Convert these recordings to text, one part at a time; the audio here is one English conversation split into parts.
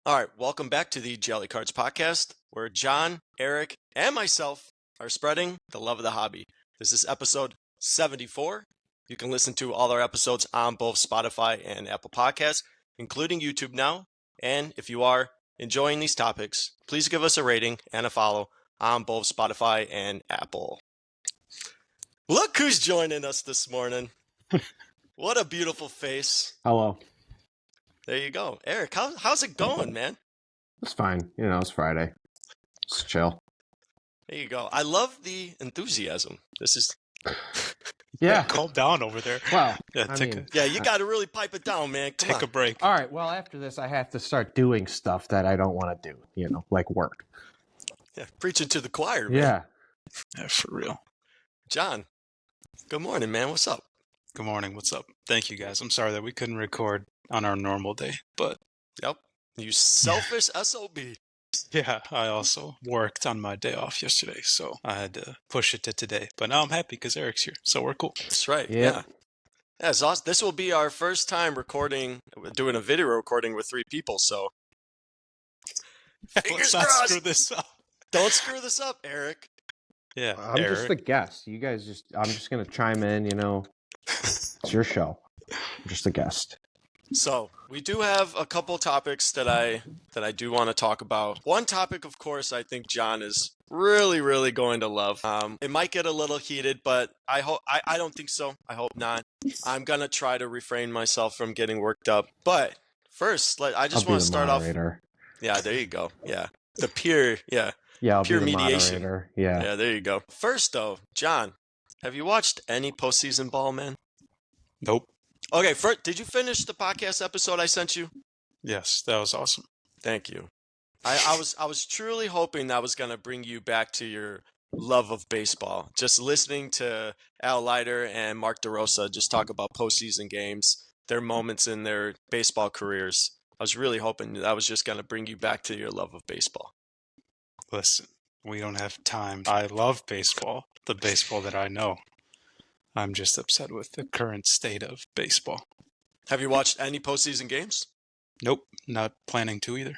All right, welcome back to the Jelly Cards podcast, where John, Eric, and myself are spreading the love of the hobby. This is episode 74. You can listen to all our episodes on both Spotify and Apple Podcasts, including YouTube now. And if you are enjoying these topics, please give us a rating and a follow on both Spotify and Apple. Look who's joining us this morning. What a beautiful face. Hello. There you go. Eric, how's it going, man? It's fine. It's Friday. It's chill. There you go. I love the enthusiasm. This is... Yeah. Calm down over there. Well, Yeah, you got to really pipe it down, man. Come take on. a break. All right. Well, after this, I have to start doing stuff that I don't want to do, like work. Yeah, preaching to the choir, man. Yeah. Yeah, for real. John, good morning, man. What's up? Good morning. What's up? Thank you, guys. I'm sorry that we couldn't record on our normal day, but Yep. You selfish SOB. yeah, I also worked on my day off yesterday, so I had to push it to today. But now I'm happy because Eric's here, so we're cool. That's right. Yeah. Yeah, it's awesome. This will be our first time doing a video recording with 3 people, so fingers Let's not crossed. screw this up. Don't screw this up, Eric. Yeah, I'm just the guest. You guys I'm just going to chime in, It's your show. I'm just a guest. So we do have a couple topics that I do want to talk about. One topic, of course, I think John is really going to love. It might get a little heated, but I don't think so. I hope not. I'm gonna try to refrain myself from getting worked up. But first, I just want to start off. Yeah, there you go. Yeah, the peer. Yeah. Yeah, I'll pure be the mediation. Moderator. Yeah. Yeah, there you go. First, though, John, have you watched any postseason ball, man? Nope. Okay, did you finish the podcast episode I sent you? Yes, that was awesome. Thank you. I was truly hoping that was gonna bring you back to your love of baseball. Just listening to Al Leiter and Mark DeRosa just talk about postseason games, their moments in their baseball careers. I was really hoping that was just gonna bring you back to your love of baseball. Listen, we don't have time. I love baseball, the baseball that I know. I'm just upset with the current state of baseball. Have you watched any postseason games? Nope, not planning to either.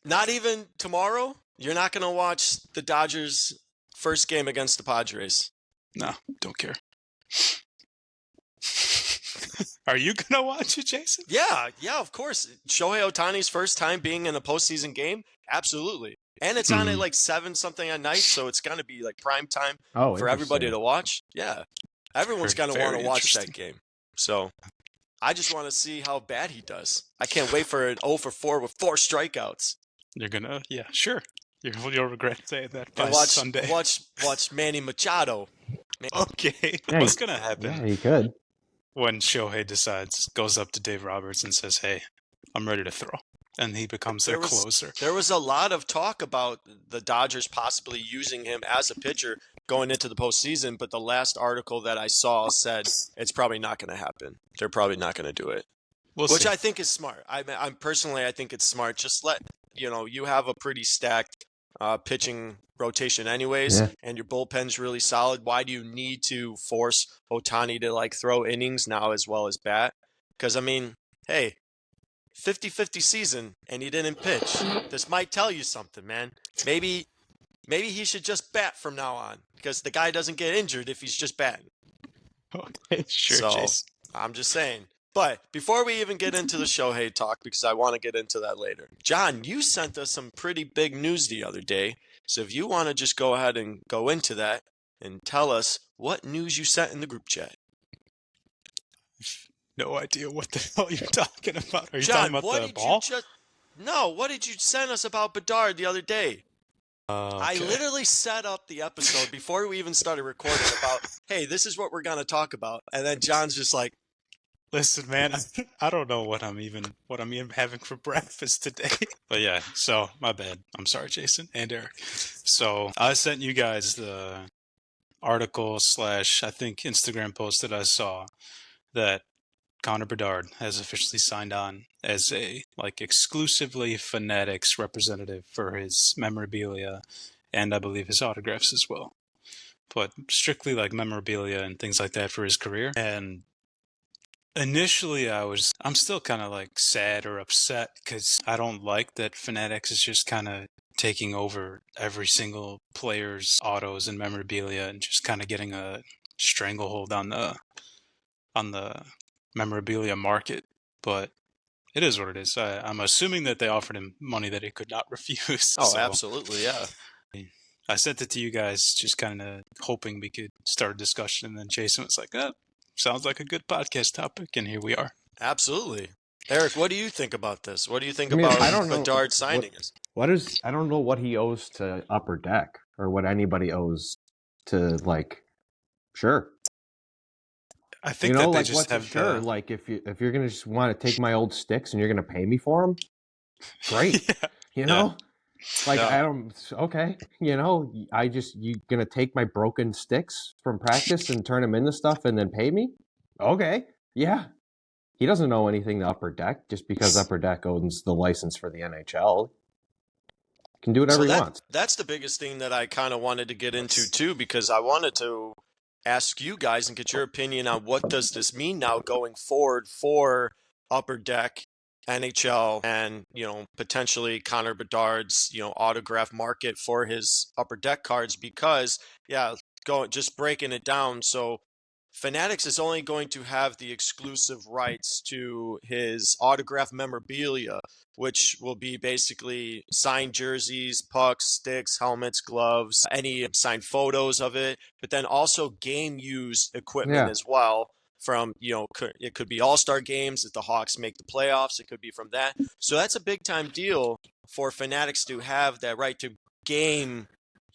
Not even tomorrow? You're not going to watch the Dodgers' first game against the Padres? No, don't care. Are you going to watch it, Jason? Yeah, of course. Shohei Ohtani's first time being in a postseason game? Absolutely. And it's on at like 7 something at night, so it's going to be like prime time for everybody to watch. Yeah. Everyone's going to want to watch that game. So I just want to see how bad he does. I can't wait for an 0 for 4 with 4 strikeouts. You're going to, yeah, sure. You'll regret saying that by And Sunday. Watch Manny Machado. Okay. Yeah, What's going to happen? Yeah, you could. When Shohei goes up to Dave Roberts and says, hey, I'm ready to throw. And he becomes their closer. There was a lot of talk about the Dodgers possibly using him as a pitcher going into the postseason, but the last article that I saw said it's probably not going to happen. They're probably not going to do it, which I think is smart. I think it's smart. Just let you have a pretty stacked pitching rotation anyways, and your bullpen's really solid. Why do you need to force Ohtani to throw innings now as well as bat? Because hey, 50-50 season and he didn't pitch. This might tell you something, man. Maybe he should just bat from now on because the guy doesn't get injured if he's just batting. Okay, sure, so, Jason. I'm just saying. But before we even get into the Shohei talk, because I want to get into that later, John, you sent us some pretty big news the other day. So if you want to just go ahead and go into that and tell us what news you sent in the group chat. No idea what the hell you're talking about. Are you John, talking about the ball? No, what did you send us about Bedard the other day? Okay. I literally set up the episode before we even started recording about, hey, this is what we're going to talk about. And then John's just like, listen, man, I don't know what I'm even having for breakfast today. But yeah, so my bad. I'm sorry, Jason and Eric. So I sent you guys the article / I think Instagram post that I saw that Connor Bedard has officially signed on as a exclusively Fanatics representative for his memorabilia and I believe his autographs as well. But strictly memorabilia and things like that for his career. And Initially, I'm still kind of like sad or upset because I don't like that Fanatics is just kind of taking over every single player's autos and memorabilia and just kind of getting a stranglehold on the memorabilia market. But it is what it is. I'm assuming that they offered him money that he could not refuse. Oh, So absolutely, yeah. I sent it to you guys, just kind of hoping we could start a discussion. And then Jason was like, "Oh, sounds like a good podcast topic," and here we are. Absolutely. Eric, what do you think about this? What do you think I mean, about I don't know Bedard signing us? I don't know what he owes to Upper Deck or what anybody owes to sure. I think that they just have sure. Like if you're gonna just want to take my old sticks and you're gonna pay me for them, great. Yeah. You know, like Yeah. I don't. Okay, you know, you gonna take my broken sticks from practice and turn them into stuff and then pay me? Okay, yeah. He doesn't know anything to Upper Deck just because Upper Deck owns the license for the NHL. Can do whatever he wants. That's the biggest thing that I kind of wanted to get into too, because I wanted to ask you guys and get your opinion on what does this mean now going forward for Upper Deck, NHL, and potentially Connor Bedard's autograph market for his Upper Deck cards. Because just breaking it down, so Fanatics is only going to have the exclusive rights to his autograph memorabilia, which will be basically signed jerseys, pucks, sticks, helmets, gloves, any signed photos of it, but then also game used equipment as well. From, it could be all-star games if the Hawks make the playoffs. It could be from that. So that's a big-time deal for Fanatics to have that right to game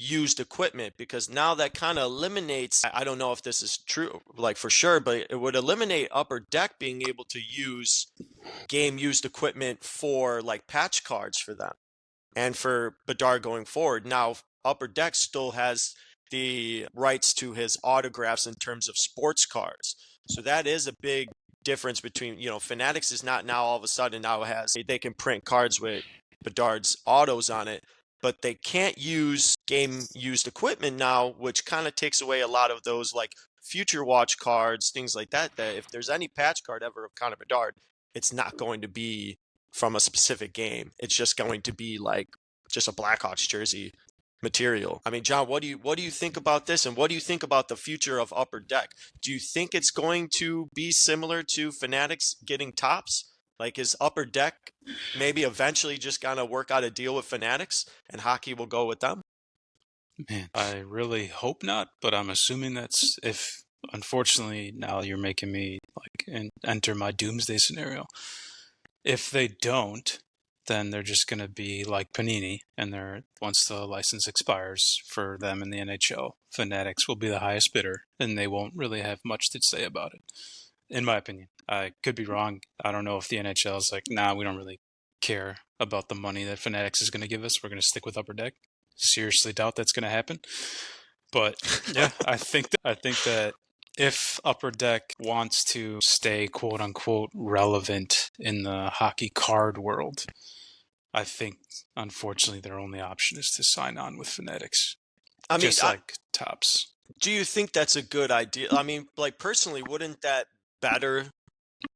used equipment, because now that kind of eliminates, I don't know if this is true like for sure, but it would eliminate Upper Deck being able to use game used equipment for like patch cards for them and for Bedard going forward. Now Upper Deck still has the rights to his autographs in terms of sports cards, so that is a big difference between, Fanatics is not now all of a sudden now they can print cards with Bedard's autos on it, but they can't use game used equipment now, which kind of takes away a lot of those like future watch cards, things like that, that if there's any patch card ever of Connor Bedard, it's not going to be from a specific game. It's just going to be like just a Blackhawks jersey material. I mean, John, what do you think about this, and what do you think about the future of Upper Deck? Do you think it's going to be similar to Fanatics getting Tops? Like, is Upper Deck maybe eventually just gonna work out a deal with Fanatics and hockey will go with them? Man, I really hope not, but I'm assuming that's if. Unfortunately, now you're making me enter my doomsday scenario. If they don't, then they're just going to be like Panini, and once the license expires for them in the NHL, Fanatics will be the highest bidder, and they won't really have much to say about it, in my opinion. I could be wrong. I don't know if the NHL is like, nah, we don't really care about the money that Fanatics is going to give us. We're going to stick with Upper Deck. Seriously doubt that's going to happen. But yeah, I think that if Upper Deck wants to stay quote unquote relevant in the hockey card world, I think unfortunately their only option is to sign on with Fanatics. I mean, just like Tops. Do you think that's a good idea? I mean, like personally, wouldn't that better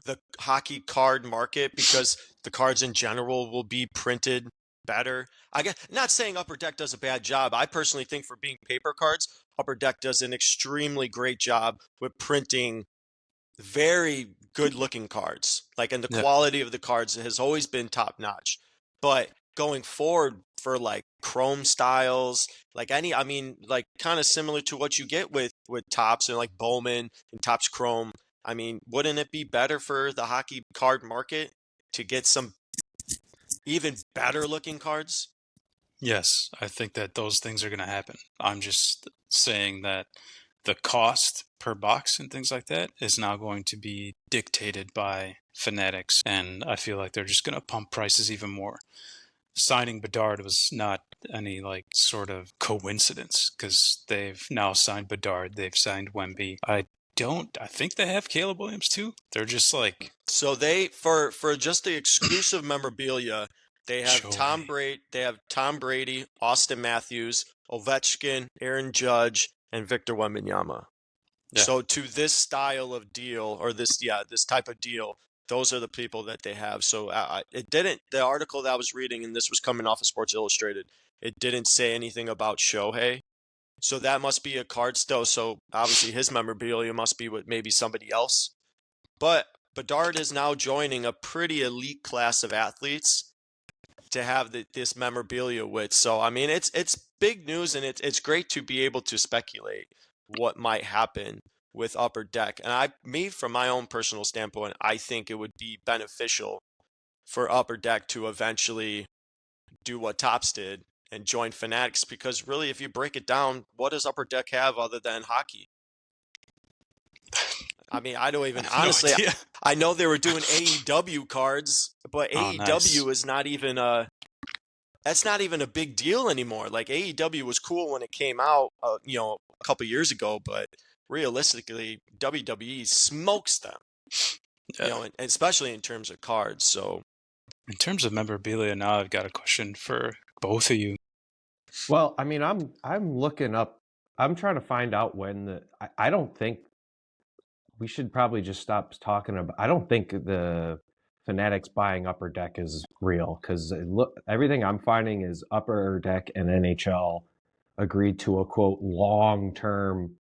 the hockey card market, because the cards in general will be printed better? I guess not saying Upper Deck does a bad job. I personally think for being paper cards, Upper Deck does an extremely great job with printing very good looking cards. Like, and the quality of the cards has always been top notch. But going forward for like chrome styles, like like kind of similar to what you get with Tops and like Bowman and Tops Chrome. I mean, wouldn't it be better for the hockey card market to get some even better looking cards? Yes, I think that those things are going to happen. I'm just saying that the cost per box and things like that is now going to be dictated by Fanatics, and I feel like they're just going to pump prices even more. Signing Bedard was not any like sort of coincidence, because they've now signed Bedard, they've signed Wemby. I think they have Caleb Williams too. They're just like, so they for just the exclusive memorabilia, they have Tom Brady, Austin Matthews, Ovechkin, Aaron Judge, and Victor Wembanyama. Yeah. So to this style of deal, or this type of deal, those are the people that they have. So it didn't. The article that I was reading, and this was coming off of Sports Illustrated, it didn't say anything about Shohei. So that must be a card still. So obviously his memorabilia must be with maybe somebody else. But Bedard is now joining a pretty elite class of athletes to have this memorabilia with. So I mean, it's big news, and it's great to be able to speculate what might happen with Upper Deck. And from my own personal standpoint, I think it would be beneficial for Upper Deck to eventually do what Topps did and join Fanatics, because really, if you break it down, what does Upper Deck have other than hockey? I mean, I don't even, honestly, No idea. I know they were doing AEW cards, but AEW nice. is not even that's not even a big deal anymore. Like, AEW was cool when it came out, a couple years ago, but realistically, WWE smokes them, Yeah. and especially in terms of cards. So, In terms of memorabilia, now I've got a question for both of you. Well, I mean, I'm looking up. I'm trying to find out when I don't think we should probably just stop talking about. I don't think the Fanatics buying Upper Deck is real, because everything I'm finding is Upper Deck and NHL agreed to a quote long-term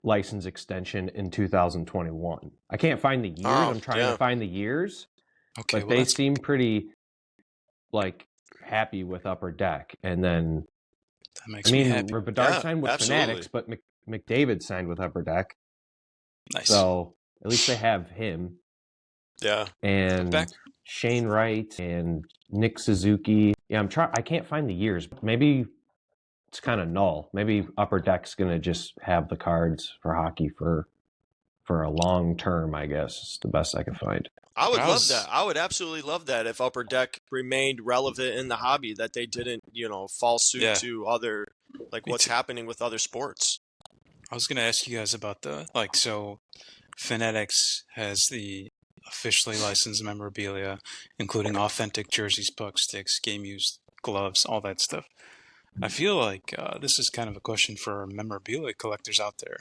license extension in 2021. I can't find the years. I'm trying to find the years, Okay, but they seem pretty like happy with Upper Deck. And then that makes me happy. Bedard signed with absolutely. Fanatics, but McDavid signed with Upper Deck. Nice. So at least they have him. Yeah. And Shane Wright and Nick Suzuki. Yeah, I can't find the years. Maybe it's kind of null. Maybe Upper Deck's going to just have the cards for hockey for a long term, I guess. It's the best I can find. I would love that. I would absolutely love that if Upper Deck remained relevant in the hobby, that they didn't, fall suit to other, what's happening with other sports. I was going to ask you guys about so Fanatics has the officially licensed memorabilia, including authentic jerseys, pucks, sticks, game used gloves, all that stuff. I feel like this is kind of a question for memorabilia collectors out there.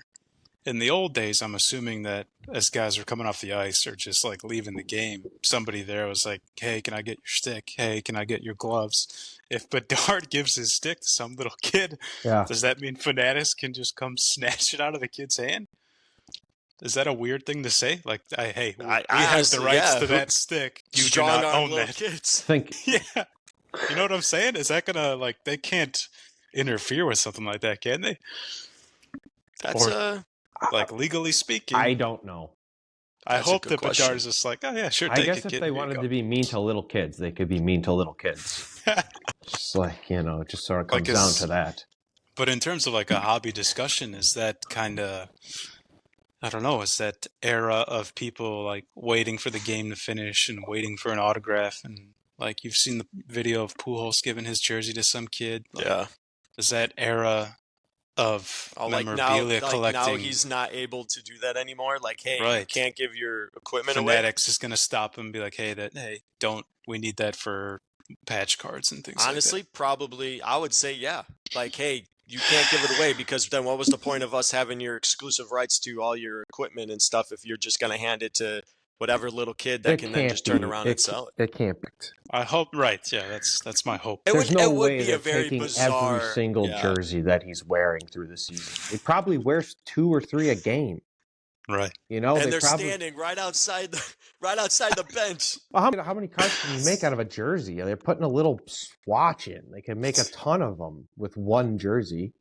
In the old days, I'm assuming that as guys are coming off the ice or just leaving the game, somebody there was like, hey, can I get your stick? Hey, can I get your gloves? If Bedard gives his stick to some little kid, does that mean Fanatics can just come snatch it out of the kid's hand? Is that a weird thing to say? We have the rights to that stick. You do not own that. Kids. Yeah. You know what I'm saying? Is that gonna they can't interfere with something like that, can they? That's legally speaking. I don't know. I hope that Bedard is just oh yeah, sure. I guess if they wanted to be mean to little kids, they could be mean to little kids. Just it just sort of comes down to that. But in terms of a hobby discussion, is that kind of, I don't know, is that era of people waiting for the game to finish and waiting for an autograph, and you've seen the video of Pujols giving his jersey to some kid. Is that era of memorabilia collecting? Now he's not able to do that anymore. You can't give your equipment away. Fanatics is going to stop him and be we need that for patch cards and things. Honestly, probably, I would say, hey, you can't give it away, because then what was the point of us having your exclusive rights to all your equipment and stuff if you're just going to hand it to whatever little kid that can then just turn around and sell it? It can't be. I hope, yeah, that's my hope. There's no way they're taking every single jersey that he's wearing through the season. He probably wears 2 or 3 a game. Right. And they're standing right outside the bench. Well, how many cards can you make out of a jersey? They're putting a little swatch in. They can make a ton of them with one jersey.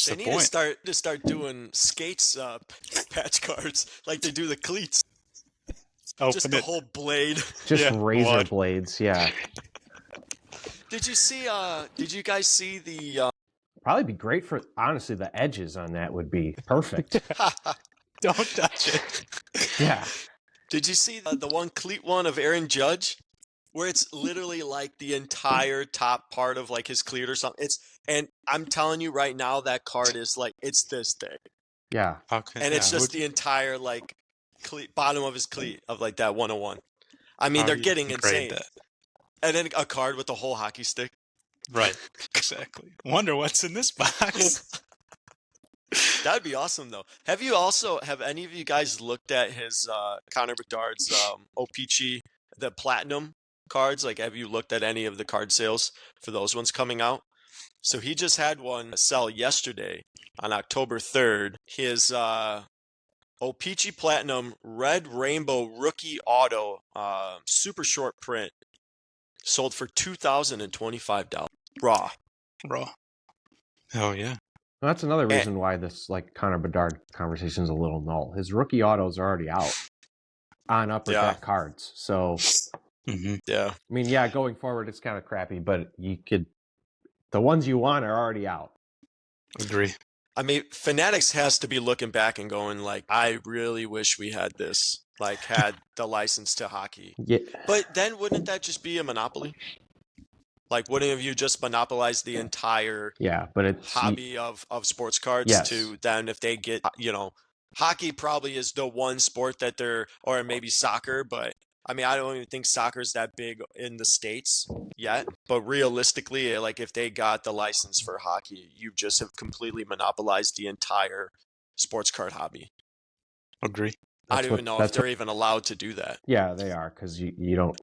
They need to start doing skates patch cards like they do the cleats. Just the whole blade. Just razor blades, yeah. Did you guys see the... Probably be great for, honestly, the edges on that would be perfect. Don't touch it. Yeah. Did you see the one cleat one of Aaron Judge, where it's literally the entire top part of his cleat or something? And I'm telling you right now, that card is it's this thick. Yeah. Okay. And it's just the entire cleat, bottom of his cleat of that 101. I mean, they're getting insane. And then a card with the whole hockey stick. Right. Exactly. Wonder what's in this box. That'd be awesome, though. Have any of you guys looked at his Connor Bedard's OPC, the platinum cards? Like, have you looked at any of the card sales for those ones coming out? So he just had one sell yesterday on October 3rd. His OPC Platinum Red Rainbow Rookie Auto super short print sold for $2,025 raw. Oh yeah. Well, that's another reason why this like Connor Bedard conversation is a little null. His rookie autos are already out on upper deck cards. So, yeah. I mean, yeah, going forward it's kind of crappy, but the ones you want are already out. Agree. I mean, Fanatics has to be looking back and going like, I really wish we had this, like had the license to hockey. Yeah. But then wouldn't that just be a monopoly? Like, wouldn't you just monopolize the entire but it's hobby of sports cards to then if they get, hockey probably is the one sport that or maybe soccer, but I mean, I don't even think soccer is that big in the States yet. But realistically, like if they got the license for hockey, you just have completely monopolized the entire sports card hobby. Agree. I don't even know if they're even allowed to do that. Yeah, they are because you don't.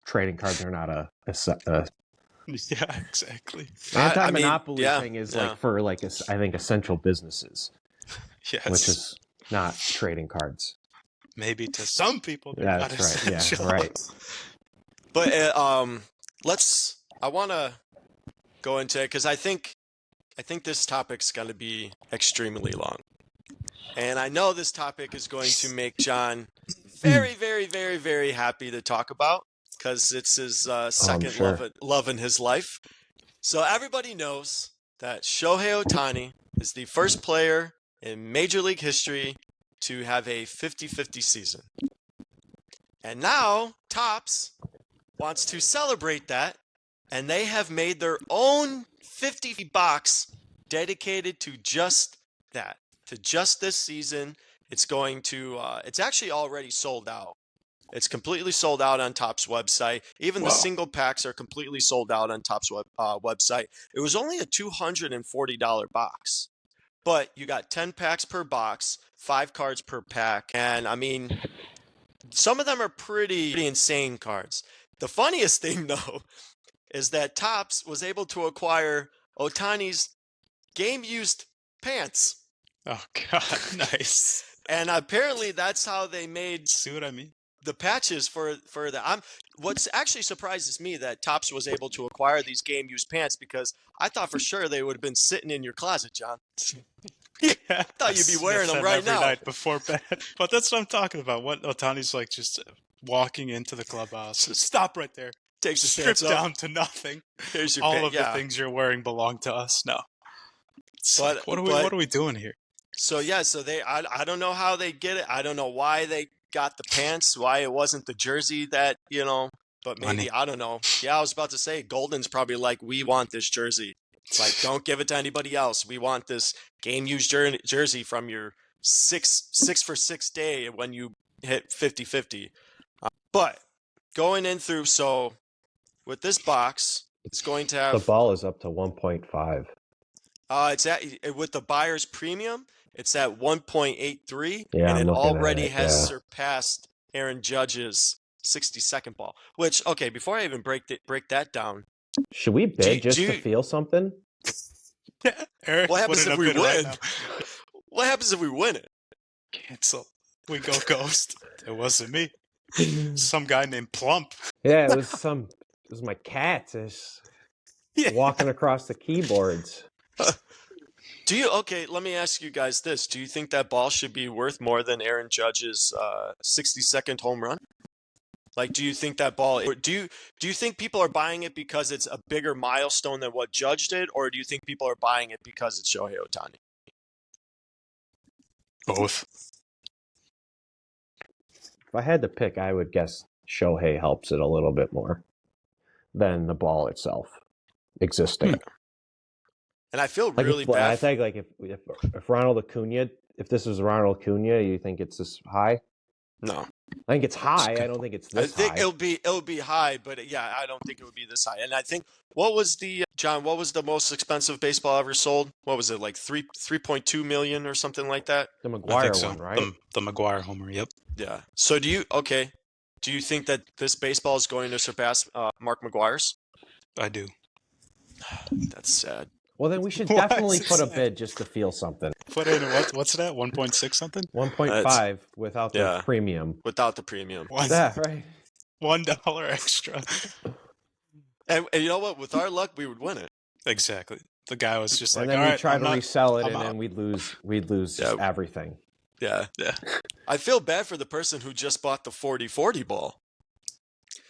Trading cards are not a yeah, exactly. Anti-monopoly thing is like for like I think essential businesses, yes, which is not trading cards. Maybe to some people, yeah, that's right. Yeah, right. But I want to go into it because I think this topic's going to be extremely long, and I know this topic is going to make John very, very, very, very happy to talk about. Because it's his second love in his life. So everybody knows that Shohei Ohtani is the first player in Major League history to have a 50-50 season. And now Topps wants to celebrate that, and they have made their own 50 box dedicated to just that, to just this season. It's going to, it's actually already sold out. It's completely sold out on Topps website. Even the single packs are completely sold out on Topps website. It was only a $240 box, but you got 10 packs per box, 5 cards per pack. And I mean, some of them are pretty insane cards. The funniest thing though, is that Topps was able to acquire Ohtani's game-used pants. Oh God, nice. And apparently that's how they made. See what I mean? The patches for the what's actually surprises me that Topps was able to acquire these game used pants because I thought for sure they would have been sitting in your closet, John. Yeah, I thought you'd be wearing them right every now. night before bed. But that's what I'm talking about. What Otani's like just walking into the clubhouse. Stop right there. Takes his stripped pants down off. to nothing. Here's your all of the things you're wearing belong to us. No. But what are we doing here? So I don't know how they get it. I don't know why they got the pants, why it wasn't the jersey that, but maybe, Money. I don't know. Yeah, I was about to say, Golden's probably like, we want this jersey. It's like, don't give it to anybody else. We want this game-used jersey from your 6 for 6 day when you hit 50-50. But going in through, so with this box, it's going to have... The ball is up to 1.5. It's with the buyer's premium, it's at 1.83, yeah, and it already has surpassed Aaron Judge's 60-second ball. Which, okay, before I even break that down, should we bid to feel something? Yeah, Eric, what happens if we win? Right what happens if we win it? Cancel. We go ghost. It wasn't me. Some guy named Plump. Yeah, it was my cat. Walking across the keyboards. Okay, let me ask you guys this. Do you think that ball should be worth more than Aaron Judge's 60-second home run? Like, do you think that ball, do you think people are buying it because it's a bigger milestone than what Judge did, or do you think people are buying it because it's Shohei Ohtani? Both. If I had to pick, I would guess Shohei helps it a little bit more than the ball itself existing. And I feel really bad. I think like if Ronald Acuna, if this was Ronald Acuna, you think it's this high? No. I think it's high. I don't think it's I this think high. it'll be high, but yeah, I don't think it would be this high. And I think what was the John? What was the most expensive baseball ever sold? What was it, like 3.2 million or something like that? The I think McGuire so. one, right? The McGuire homer. Yep. Yeah. So do you think that this baseball is going to surpass Mark McGuire's? I do. That's sad. Well, then we should Why definitely is it put a sad? bid just to feel something. Put in what's that? 1.6 something? 1.5 without the yeah. premium. Without the premium. Yeah, right. $1 extra. And you know what? With our luck, we would win it. Exactly. The guy was just And like, then all we right, try to resell it, I'm and out. then we'd lose Yeah. everything. Yeah. Yeah. I feel bad for the person who just bought the 40-40 ball.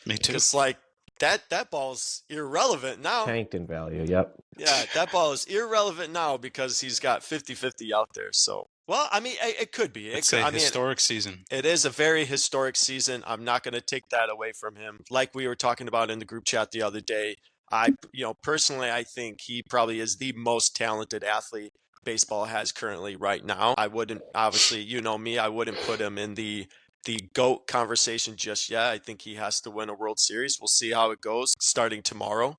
Me too. It's like that ball's irrelevant now. Tanked in value. Yep. Yeah, that ball is irrelevant now because he's got 50-50 out there. So, well, I mean, it could be. It's a historic season. It is a very historic season. I'm not going to take that away from him. Like we were talking about in the group chat the other day, personally, I think he probably is the most talented athlete baseball has currently right now. I wouldn't, obviously, you know me, I wouldn't put him in the GOAT conversation just yet. I think he has to win a World Series. We'll see how it goes starting tomorrow.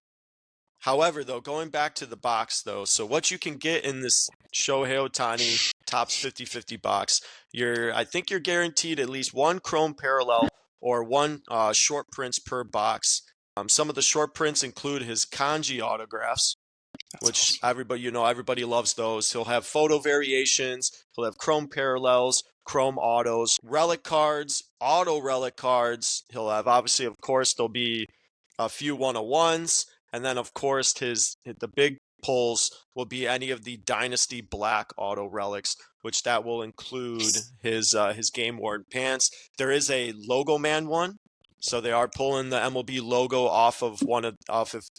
However, though, going back to the box, though, so what you can get in this Shohei Ohtani Topps 50-50 box, I think you're guaranteed at least one Chrome parallel or one short prints per box. Some of the short prints include his kanji autographs, which awesome. Everybody loves those. He'll have photo variations. He'll have Chrome parallels, Chrome autos, relic cards, auto relic cards. He'll have, obviously, of course, there'll be a few 101s. And then, of course, the big pulls will be any of the Dynasty Black auto relics, which that will include his game worn pants. There is a Logo Man one, so they are pulling the MLB logo off of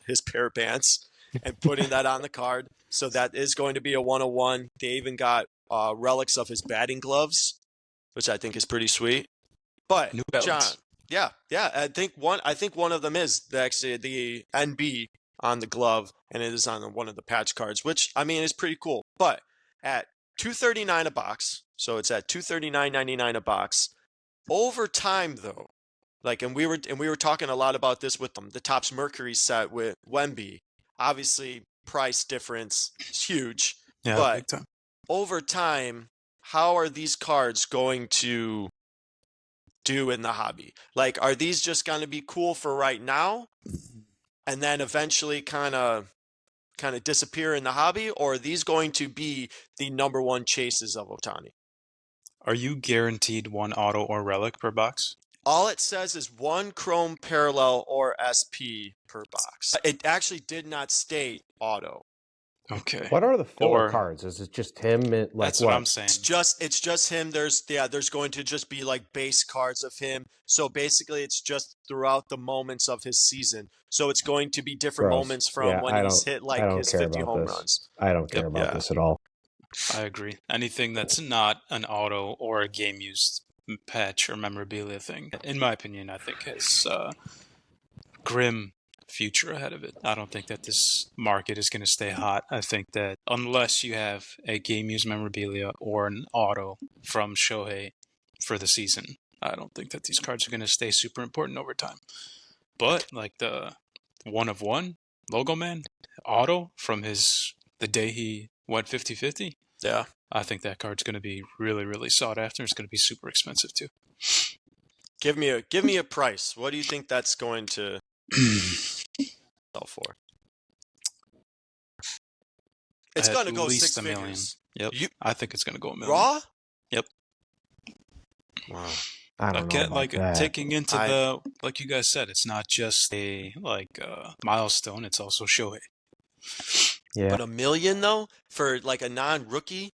his pair of pants and putting that on the card. So that is going to be a 101. They even got relics of his batting gloves, which I think is pretty sweet. But New Balance. John. Yeah. I think one of them is actually the NB on the glove, and it is on one of the patch cards, which I mean is pretty cool. But at $239 a box, so it's at $239.99 a box. Over time, though, and we were talking a lot about this with them. The Topps Mercury set with Wemby, obviously price difference is huge. Yeah, but big time. Over time, how are these cards going to do in the hobby? Like, are these just going to be cool for right now and then eventually kind of disappear in the hobby, or are these going to be the number one chases of Ohtani? Are you guaranteed one auto or relic per box? All it says is one Chrome parallel or SP per box. It actually did not state auto. Okay. What are the filler cards? Is it just him? That's what I'm saying. It's just him. There's going to just be like base cards of him. So basically, it's just throughout the moments of his season. So it's going to be different moments from when he's hit like his 50 home runs. I don't care about this at all. I agree. Anything that's not an auto or a game used patch or memorabilia thing, in my opinion, I think has grim future ahead of it. I don't think that this market is going to stay hot. I think that unless you have a game used memorabilia or an auto from Shohei for the season, I don't think that these cards are going to stay super important over time. But like the 1/1 Logo Man auto from the day he went 50-50, yeah, I think that card's going to be really, really sought after. It's going to be super expensive too. Give me a price. What do you think that's going to sell for? It's going to go six figures. Yep. I think it's going to go $1 million. Raw? Yep. Wow. I don't know about that. Taking into like you guys said, it's not just a milestone. It's also Shohei. Yeah. But $1 million though for like a non-rookie.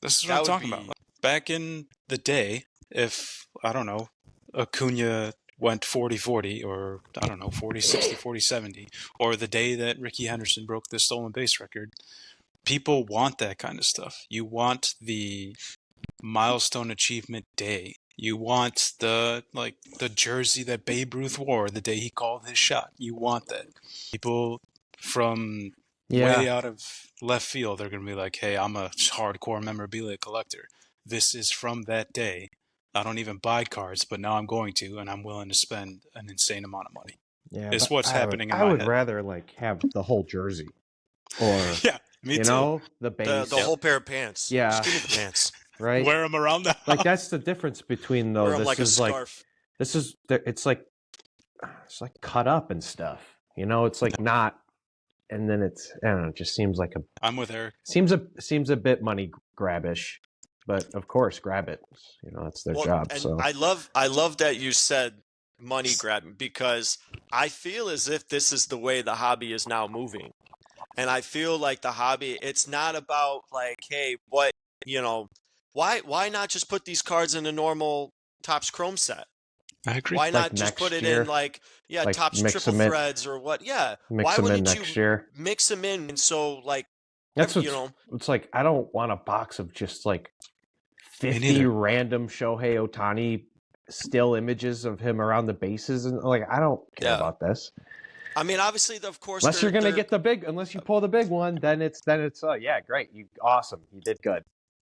This is what I'm talking about. Back in the day, if I don't know, Acuna went 40-40, or I don't know, 40-60, 40-70, or the day that Ricky Henderson broke the stolen base record, people want that kind of stuff. You want the milestone achievement day. You want the jersey that Babe Ruth wore the day he called his shot. You want that. People from way out of left field, they're going to be like, hey, I'm a hardcore memorabilia collector. This is from that day. I don't even buy cards, but now I'm going to, and I'm willing to spend an insane amount of money. Yeah, It's but what's happening in I my would head. rather like have the whole jersey, or Yeah, me you too. know, the base. The whole pair of pants. Yeah. Just give me the pants. Right. Wear them around the house. Like that's the difference between though. Wear them This like a is like scarf. it's like cut up and stuff. You know, it's like not. And then it's I don't know. It just seems like I'm with Eric. seems a bit money grabbish, but of course, grab it. You know, that's their job. And So I love that you said money grabbing, because I feel as if this is the way the hobby is now moving. And I feel like the hobby, it's not about like, hey, what, why not just put these cards in a normal Topps Chrome set? I agree. Why Like not just next put it year, in like like Topps mix triple them in, threads or what? Yeah. mix Why them in wouldn't next you year. mix them in? And so like, That's every, what it's like. I don't want a box of just like Me 50 neither. random Shohei Ohtani still images of him around the bases, and like I don't care Yeah. about this. I mean, obviously, of course, Unless you're gonna they're- get the big, unless you pull the big one, then it's yeah, great, you awesome, you did good.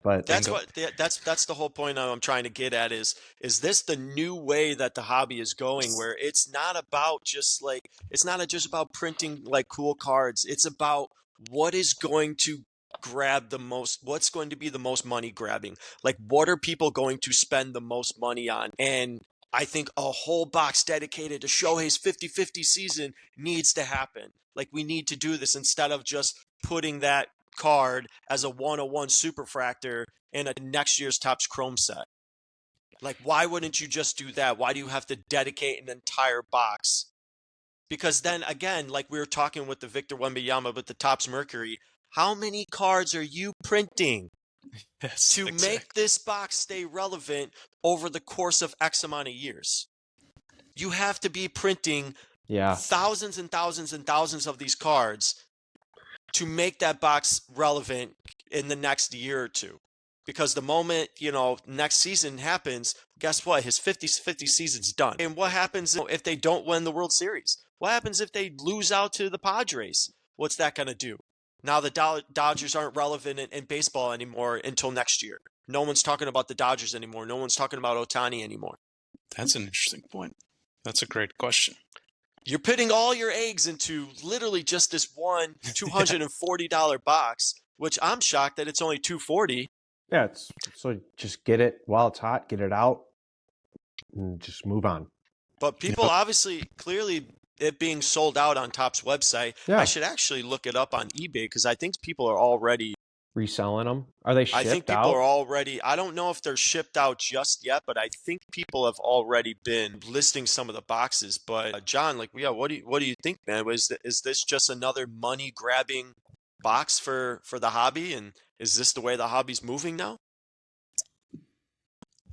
But That's Bingo. that's the whole point I'm trying to get at is this the new way that the hobby is going, where it's not about just like, it's not just about printing like cool cards. It's about what is going to grab the most, what's going to be the most money grabbing. Like, what are people going to spend the most money on? And I think a whole box dedicated to Shohei's 50-50 season needs to happen. Like, we need to do this instead of just putting that card as a 101 superfractor in a next year's Topps Chrome set. Like, why wouldn't you just do that? Why do you have to dedicate an entire box? Because then again, like we were talking with the Victor Wembanyama with the Topps Mercury, how many cards are you printing Yes, to make this box stay relevant over the course of X amount of years? You have to be printing yeah, thousands and thousands and thousands of these cards to make that box relevant in the next year or two. Because the moment, next season happens, guess what? His 50-50 season's done. And what happens if they don't win the World Series? What happens if they lose out to the Padres? What's that going to do? Now the Dodgers aren't relevant in baseball anymore until next year. No one's talking about the Dodgers anymore. No one's talking about Ohtani anymore. That's an interesting point. That's a great question. You're putting all your eggs into literally just this one $240 box, which I'm shocked that it's only $240. yeah. It's so just get it while it's hot, get it out, and just move on. But people obviously, clearly, it being sold out on Topps website, Yeah. I should actually look it up on eBay because I think people are already Reselling them. Are they shipped I think people out? are already, I don't know if they're shipped out just yet, but I think people have already been listing some of the boxes. But John, like, yeah, what do you think, man? Is this just another money grabbing box for the hobby? And is this the way the hobby's moving now?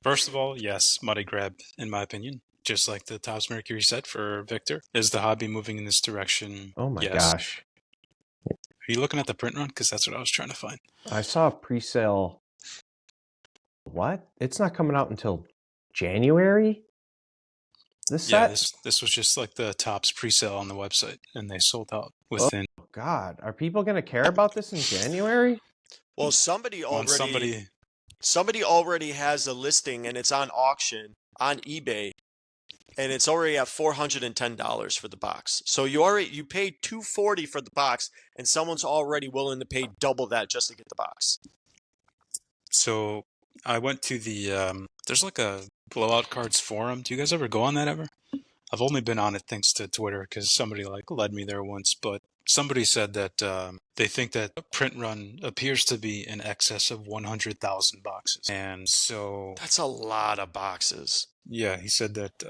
First of all, yes, money grab, in my opinion. Just like the Topps Mercury set for Victor. Is the hobby moving in this direction? Oh my Yes. gosh. Are you looking at the print run? Because that's what I was trying to find. I saw a pre-sale. What? It's not coming out until January? This set? Yeah, this was just like the Topps pre-sale on the website, and they sold out within. Oh God. Are people going to care about this in January? Well, somebody Somebody already has a listing and it's on auction on eBay, and it's already at $410 for the box. So you paid $240 for the box, and someone's already willing to pay double that just to get the box. So I went to the there's like a blowout cards forum. Do you guys ever go on that ever? I've only been on it thanks to Twitter because somebody like led me there once. But somebody said that they think that the print run appears to be in excess of 100,000 boxes, and so That's a lot of boxes. yeah, he said that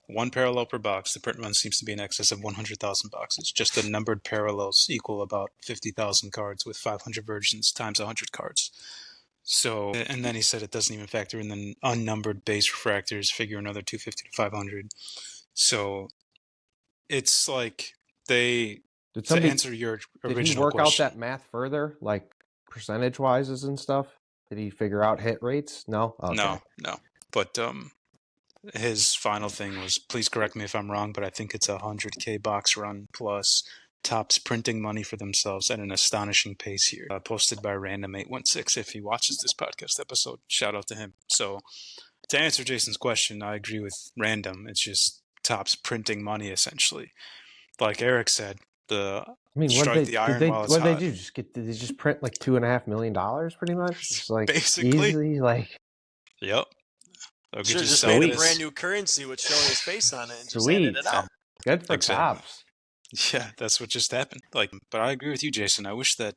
one parallel per box. The print run seems to be in excess of 100,000 boxes. Just the numbered parallels equal about 50,000 cards with 500 versions times 100 cards. So, and then he said it doesn't even factor in the unnumbered base refractors, figure another 250 to 500. So, it's like to answer your original did he work question. out that math further, like percentage-wise and stuff? Did he figure out hit rates? No? Okay. No. But his final thing was, please correct me if I'm wrong, but I think it's a 100K box run plus Topps printing money for themselves at an astonishing pace here. Posted by Random816. If he watches this podcast episode, shout out to him. So to answer Jason's question, I agree with random. It's just Topps printing money essentially. Like Eric said, I mean, strike the iron while it's what did hot. they do? Did they just print like $2.5 million pretty much? Just like Basically. easily, like Yep. They'll Should have just just sell made a this. brand new currency with Shohei's face on it and just Sweet. handed it out. Good for Exactly. Topps. Yeah, that's what just happened. Like, but I agree with you, Jason. I wish that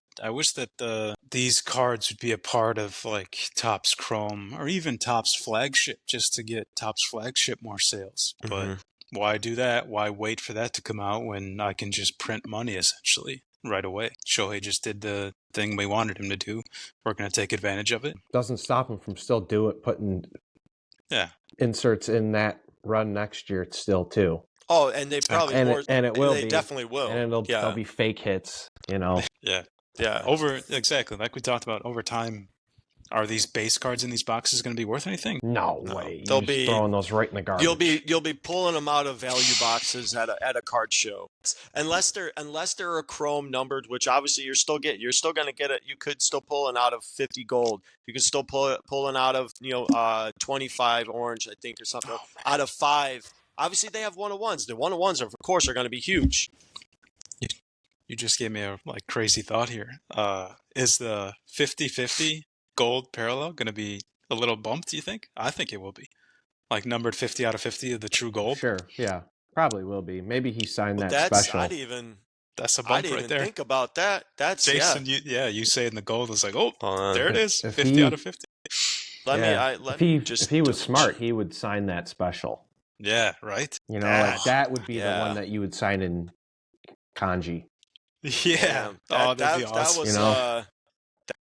these cards would be a part of like Topps Chrome or even Topps Flagship, just to get Topps Flagship more sales. But why do that? Why wait for that to come out when I can just print money essentially right away? Shohei just did the thing we wanted him to do. We're going to take advantage of it. Doesn't stop him from still putting inserts in that run next year still too. Oh, and they probably and it will they be. definitely will. And they'll be fake hits, you know. Yeah. Exactly. Like we talked about over time. Are these base cards in these boxes going to be worth anything? No way. They'll You're just be throwing those right in the garbage. You'll be pulling them out of value boxes at a card show, unless they're a chrome numbered, which obviously you're still going to get it. You could still pull it out of 50 gold. You could still pull it out of 25 orange, I think, or something out of 5. Obviously they have 101s. The 101s of course are going to be huge. You just gave me a crazy thought here. Is the 50-50 gold parallel going to be a little bumped, do you think? I think it will be. Like numbered 50 out of 50 of the true gold. Sure, yeah. Probably will be. Maybe he signed that special. That's a bump right there. Think about that. That's Jason, you say in the gold, it's like, there it is. 50 out of 50. If he was smart, he would sign that special. Yeah, right? You know, like that would be the one that you would sign in kanji. Yeah. That'd be awesome. Was, you know?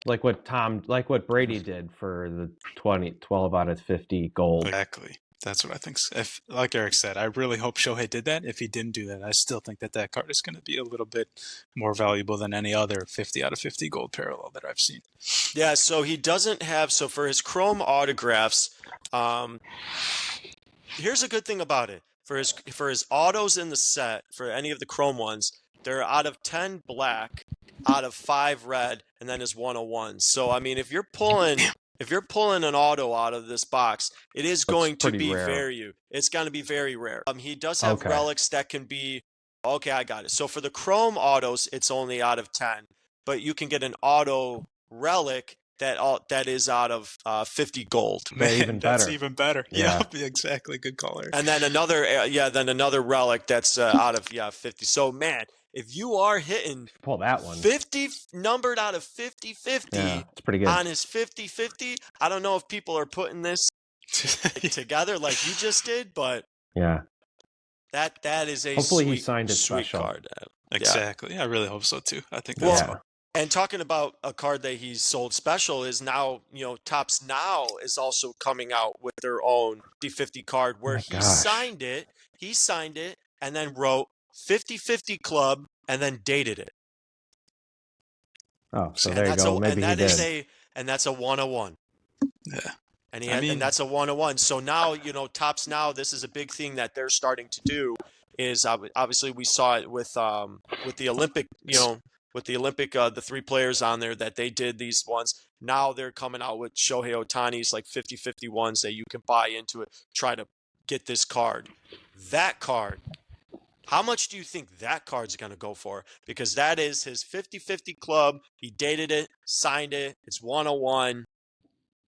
Like what Brady did for the 12 out of 50 gold. Exactly. That's what I think. If, like Eric said, I really hope Shohei did that. If he didn't do that, I still think that card is going to be a little bit more valuable than any other 50 out of 50 gold parallel that I've seen. Yeah, so he doesn't have... So for his Chrome autographs, here's a good thing about it. For his autos in the set, for any of the Chrome ones, they're out of 10 black, out of 5 red, and then his 101. So I mean, if you're pulling an auto out of this box, it is going to be it's going to be very rare. He does have relics that can be I got it. So for the Chrome autos, it's only out of 10, but you can get an auto relic that is out of 50 gold. Man, even better. That's even better. Yeah, exactly. Good caller. And then another relic that's out of 50. So man, if you are hitting pull that one 50 numbered out of 50-50 it's pretty good. On his 50-50, I don't know if people are putting this together like you just did, but yeah, that is a hopefully sweet, he signed it sweet special. card. Exactly. Yeah, I really hope so too. I think that's fun. And talking about a card that he's sold special is now, Topps now is also coming out with their own 50-50 card where he signed it and then wrote 50-50 club and then dated it. Oh, so there you go. Maybe he did. And that's a 101. Yeah. And that's a 101. So now, Topps now, this is a big thing that they're starting to do is obviously we saw it with the Olympic, the 3 players on there that they did these ones. Now they're coming out with Shohei Ohtani's like 50-50 ones that you can buy into it, try to get this card. That card, how much do you think that card's going to go for? Because that is his 50-50 club. He dated it, signed it. It's 101.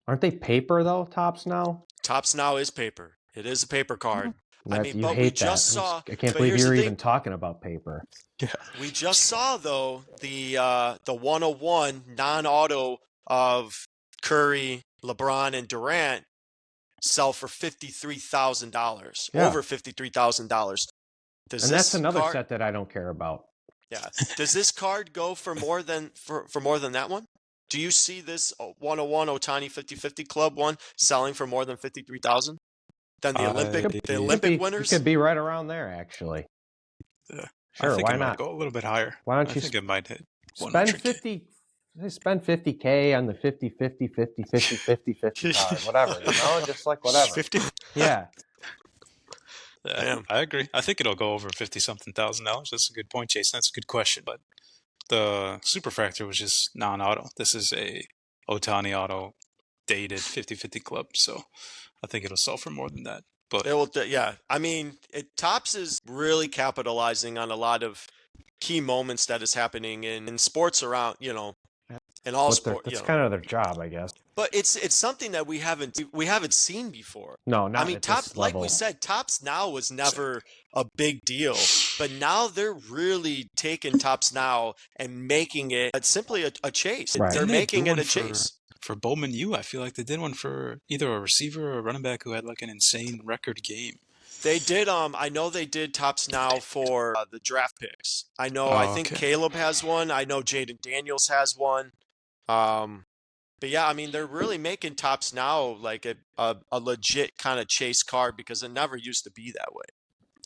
Aren't they paper though, Topps now? Topps now is paper. It is a paper card. I can't believe you're even talking about paper. Yeah. We just saw though the 101 non-auto of Curry, LeBron, and Durant sell for $53,000. Yeah. Over $53,000. That's another set that I don't care about. Yeah. Does this card go for more than that one? Do you see this 101 Ohtani 50-50 club one selling for more than $53,000? Than the Olympic winners? It could be right around there, actually. Yeah. Sure, I think why it not? Might go a little bit higher. Why don't you I think it might hit spend 50? Spend $50K on the 50-50 card, whatever. Just like whatever. 50? Yeah. Yeah, I agree. I think it'll go over $50-something thousand. That's a good point, Jason. That's a good question. But the Superfractor was just non-auto. This is a Ohtani auto dated 50-50 club. So I think it'll sell for more than that. But It will, yeah. I mean, Topps is really capitalizing on a lot of key moments that is happening in sports around, in all sport, That's kind of their job, I guess. But it's something that we haven't seen before. No, I not mean, at this like level. we said, Topps Now was never a big deal, but now they're really taking Topps Now and making it simply a chase. Right. They're Didn't they making do it a one chase. for Bowman U. I feel like they did one for either a receiver or a running back who had like an insane record game. They did. I know they did Topps Now for the draft picks. I know. I think okay. Caleb has one. I know Jaden Daniels has one. But yeah, I mean, they're really making Topps Now like a legit kind of chase card because it never used to be that way.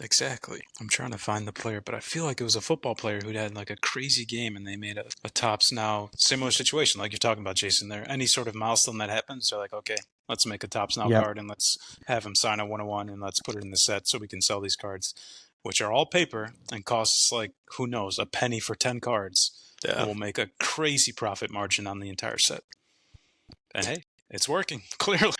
Exactly. I'm trying to find the player, but I feel like it was a football player who'd had like a crazy game and they made a Topps Now similar situation like you're talking about, Jason. There, any sort of milestone that happens, they're like, okay, let's make a Topps Now card and let's have him sign a 101 and let's put it in the set so we can sell these cards, which are all paper and costs like, who knows, a penny for 10 cards. Yeah. And we'll make a crazy profit margin on the entire set. And hey, it's working, clearly.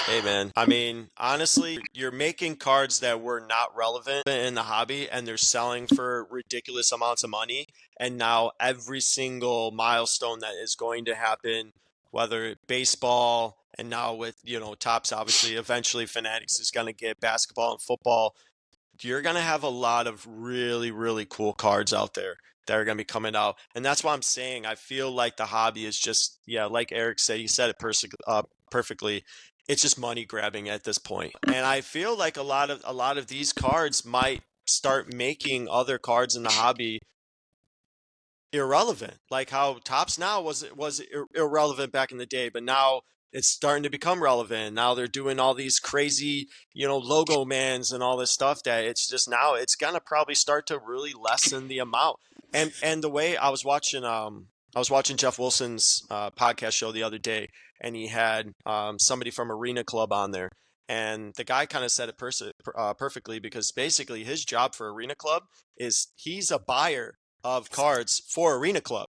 Hey, man. I mean, honestly, you're making cards that were not relevant in the hobby, and they're selling for ridiculous amounts of money. And now every single milestone that is going to happen, whether it baseball, and now with, Topps, obviously, eventually Fanatics is going to get basketball and football. You're going to have a lot of really, really cool cards out there that are going to be coming out. And that's why I'm saying I feel like the hobby is just, like Eric said, he said it perfectly. It's just money grabbing at this point. And I feel like a lot of these cards might start making other cards in the hobby irrelevant. Like how Topps Now was irrelevant back in the day, but now it's starting to become relevant. Now they're doing all these crazy, logo mans and all this stuff that it's just now it's gonna probably start to really lessen the amount. And the way I was watching Jeff Wilson's podcast show the other day, and he had somebody from Arena Club on there, and the guy kind of said it perfectly because basically his job for Arena Club is he's a buyer of cards for Arena Club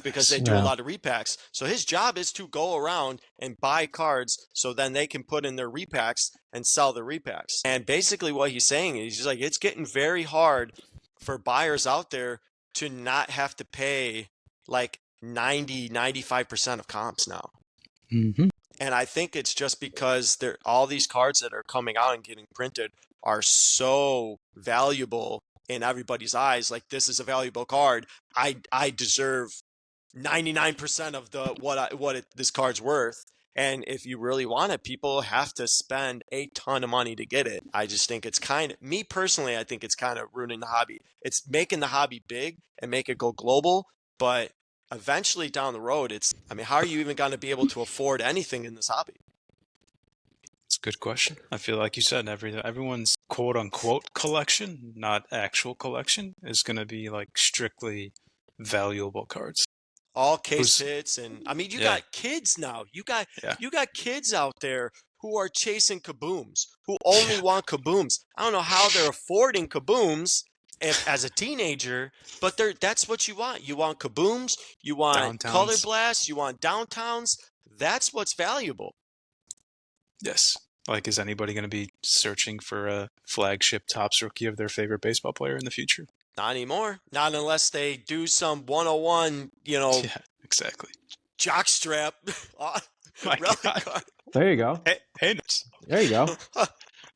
because they do a lot of repacks. So his job is to go around and buy cards so then they can put in their repacks and sell the repacks. And basically what he's saying is he's like, it's getting very hard for buyers out there to not have to pay like 95% of comps now. Mm-hmm. And I think it's just because all these cards that are coming out and getting printed are so valuable in everybody's eyes. Like, this is a valuable card. I deserve 99% of this card's worth. And if you really want it, people have to spend a ton of money to get it. I just think it's me personally, I think it's kind of ruining the hobby. It's making the hobby big and make it go global, but eventually down the road, how are you even going to be able to afford anything in this hobby? It's a good question. I feel like you said everyone's quote unquote collection, not actual collection, is going to be like strictly valuable cards. All case hits, and you got kids now. You got kids out there who are chasing kabooms, who only want kabooms. I don't know how they're affording kabooms as a teenager, but that's what you want. You want kabooms, you want Downtowns. color blasts, you want downtowns. That's what's valuable. Yes. Like, is anybody going to be searching for a flagship Topps rookie of their favorite baseball player in the future? Not anymore. Not unless they do some 101, Yeah, exactly. jockstrap. relic card. There you go. Hey, there you go.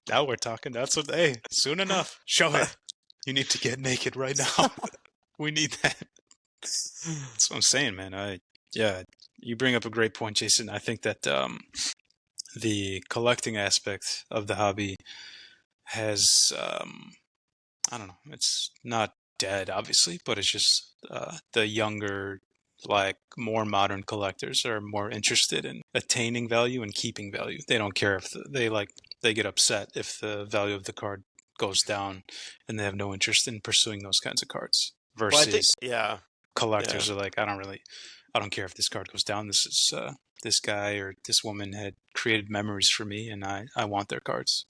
Now we're talking. That's what. Hey, soon enough. Shohei, you need to get naked right now. We need that. That's what I'm saying, man. You bring up a great point, Jason. I think that the collecting aspect of the hobby has, I don't know, it's not dead, obviously, but it's just the younger, like more modern collectors are more interested in attaining value and keeping value. They don't care if they get upset if the value of the card goes down, and they have no interest in pursuing those kinds of cards. Versus collectors are like, I don't care if this card goes down. This is this guy or this woman had created memories for me, and I want their cards.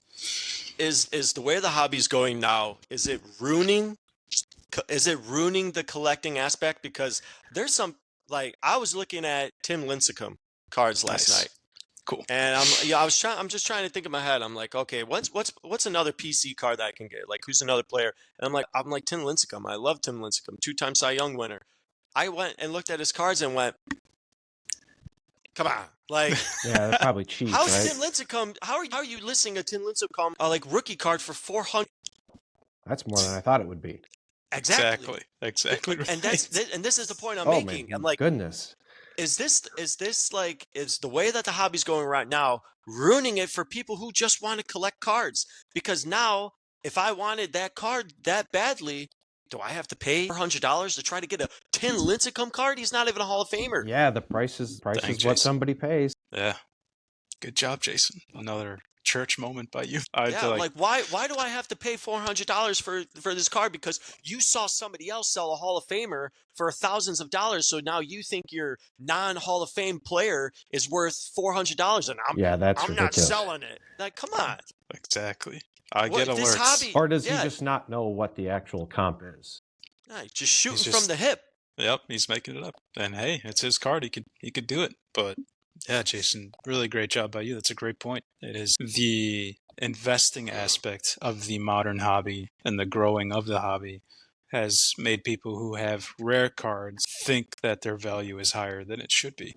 Is the way the hobby's going now, is it ruining the collecting aspect? Because there's some, like, I was looking at Tim Lincecum cards last night. Cool. And I'm just trying to think in my head. I'm like, okay, what's another PC card that I can get? Like, who's another player? And I'm like Tim Lincecum. I love Tim Lincecum, 2-time Cy Young winner. I went and looked at his cards and went, come on, like, Yeah, they're probably cheap, how's right? Tim Lincecum? How are you listing a Tim Lincecum like rookie card for 400? That's more than I thought it would be. Exactly. Right. And this is the point I'm Oh making. my I'm like, goodness. is the way that the hobby's going right now ruining it for people who just want to collect cards? Because now, if I wanted that card that badly, do I have to pay $400 to try to get a Tim Lincecum card? He's not even a Hall of Famer. Yeah, the price is Jason. what somebody pays. Yeah. Good job, Jason. Another church moment by you. Like why do I have to pay $400 for this card? Because you saw somebody else sell a Hall of Famer for thousands of dollars, so now you think your non-Hall of Fame player is worth $400, and I'm that's not ridiculous. selling it. Like, come on. Exactly. I get alerts. This hobby, Or does he just not know what the actual comp is? Just shooting from the hip. Yep, he's making it up. And hey, it's his card. He could do it. But yeah, Jason, really great job by you. That's a great point. It is the investing aspect of the modern hobby and the growing of the hobby has made people who have rare cards think that their value is higher than it should be.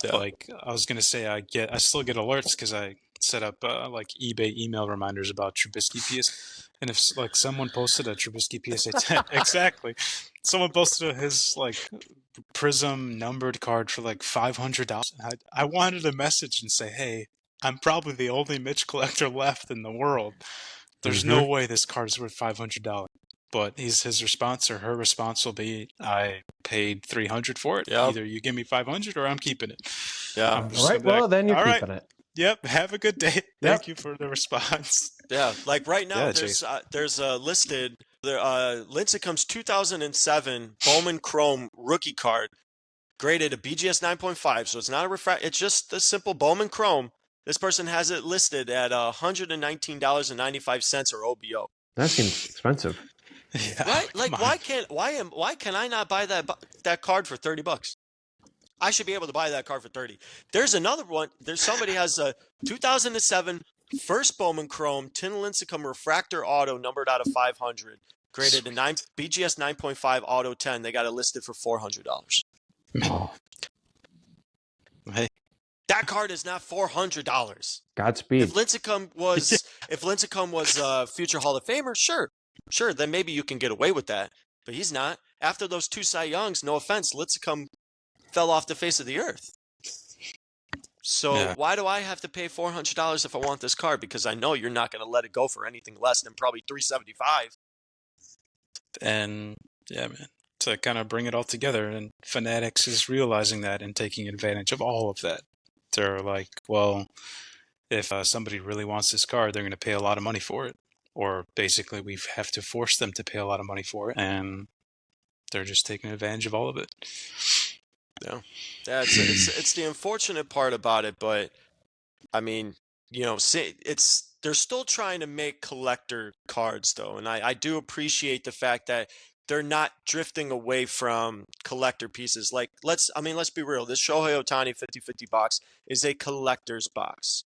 Yeah. Like I was gonna say, I still get alerts because I set up like eBay email reminders about Trubisky PS, and if like someone posted a Trubisky PSA 10, exactly, someone posted his like Prism numbered card for like $500. I wanted a message and say, hey, I'm probably the only Mitch collector left in the world. There's no way this card is worth $500. But his response or her response will be, I paid $300 for it. Yep. Either you give me $500 or I'm keeping it. Yeah. All right. Well, then you're keeping it. Yep. Have a good day. Thank you for the response. Yeah. Like right now, there's listed Lincecum's 2007 Bowman Chrome rookie card, graded a BGS 9.5. So it's not a refract. It's just a simple Bowman Chrome. This person has it listed at $119.95 or OBO. That seems expensive. Yeah, right? Like, why can I not buy that card for $30? I should be able to buy that card for $30. There's another one. There's somebody has a 2007 first Bowman Chrome Tim Lincecum refractor auto numbered out of 500, graded a BGS 9.5 auto 10. They got it listed for $400. Oh. Hey. That card is not $400. Godspeed. If Lincecum was future Hall of Famer, sure, then maybe you can get away with that. But he's not. After those 2 Cy Youngs, no offense, Lincecum fell off the face of the earth. So why do I have to pay $400 if I want this card? Because I know you're not going to let it go for anything less than probably $375. And yeah, man, to kind of bring it all together, and Fanatics is realizing that and taking advantage of all of that. They're like, well, if somebody really wants this card, they're going to pay a lot of money for it. Or basically, we have to force them to pay a lot of money for it. And they're just taking advantage of all of it. Yeah, it's the unfortunate part about it. But, I mean, they're still trying to make collector cards, though. And I do appreciate the fact that they're not drifting away from collector pieces. Like, let's be real. This Shohei Ohtani 50/50 box is a collector's box.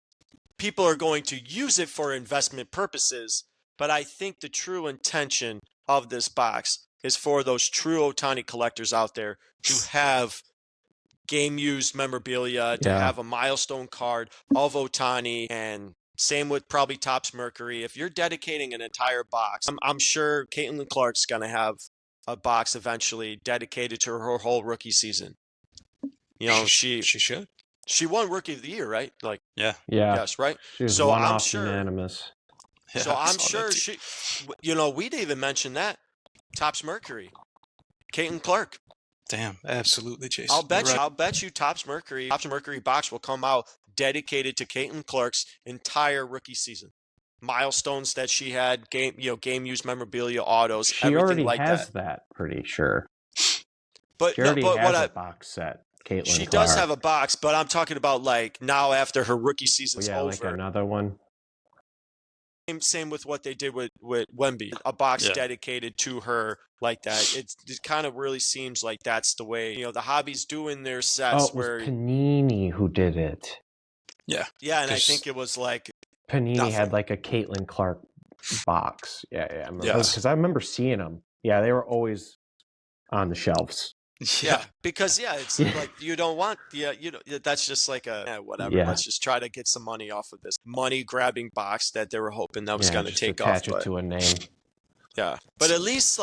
People are going to use it for investment purposes, but I think the true intention of this box is for those true Ohtani collectors out there to have game-used memorabilia, to have a milestone card of Ohtani, and same with probably Topps Mercury. If you're dedicating an entire box, I'm sure Caitlin Clark's going to have a box eventually dedicated to her whole rookie season. She should. She won Rookie of the Year, right? Like, yeah, yes, right. So I'm sure unanimous. So I'm sure she. We'd even mention that Topps Mercury, Caitlin Clark. Damn, absolutely, Jason. I'll bet you Topps Mercury box will come out dedicated to Caitlin Clark's entire rookie season. Milestones that she had, game used memorabilia, autos, she everything already like has that. Pretty sure. But she already has a box set. Caitlin she Clark. does have a box, but I'm talking about like now after her rookie season's over. Like another one. Same with what they did with Wemby, a box dedicated to her like that. It kind of really seems like that's the way the hobby's doing their sets. Oh, it was Panini who did it. Yeah. Yeah, and I 'Cause- think it was like Panini Nothing. had like a Caitlin Clark box. Yeah, I remember Yes. because I remember seeing them. Yeah, they were always on the shelves. yeah, because it's Yeah. like you don't want that's just like whatever. Yeah. Let's just try to get some money off of this money grabbing box that they were hoping that was going to just take off. attach it to a name. Yeah, but at least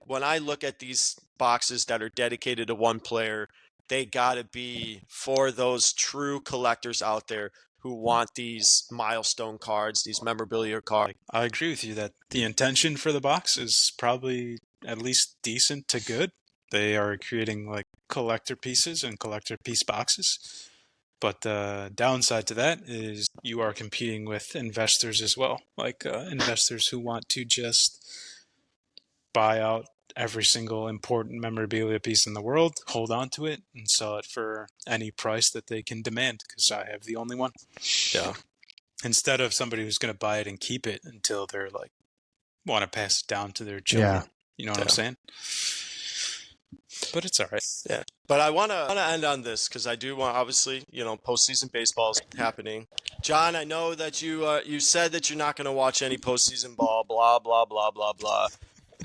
when I look at these boxes that are dedicated to one player, they got to be for those true collectors out there who want these milestone cards, these memorabilia cards. I agree with you that the intention for the box is probably at least decent to good. They are creating like collector pieces and collector piece boxes. But the downside to that is you are competing with investors as well, like investors who want to just buy out every single important memorabilia piece in the world, hold on to it, and sell it for any price that they can demand, because I have the only one. Yeah. Instead of somebody who's going to buy it and keep it until they're like, want to pass it down to their children. Yeah. You know what I'm saying? But it's all right. Yeah. But I want to end on this because I do want, obviously, postseason baseball is happening. John, I know that you said that you're not going to watch any postseason ball, blah, blah, blah, blah, blah.